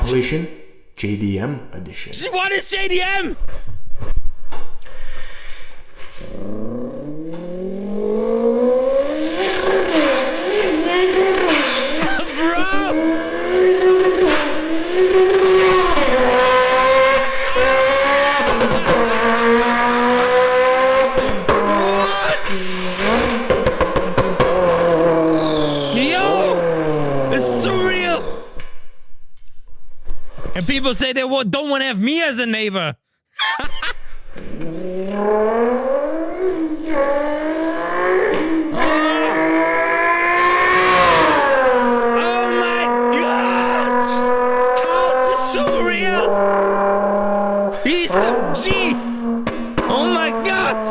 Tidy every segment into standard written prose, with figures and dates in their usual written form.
compilation, JDM edition. What is JDM? And people say they don't want to have me as a neighbor. Oh my God! How is this so real? He's the G! Oh my God!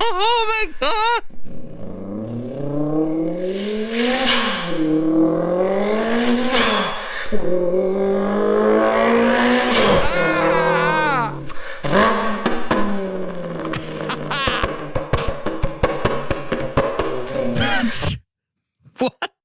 Oh my God!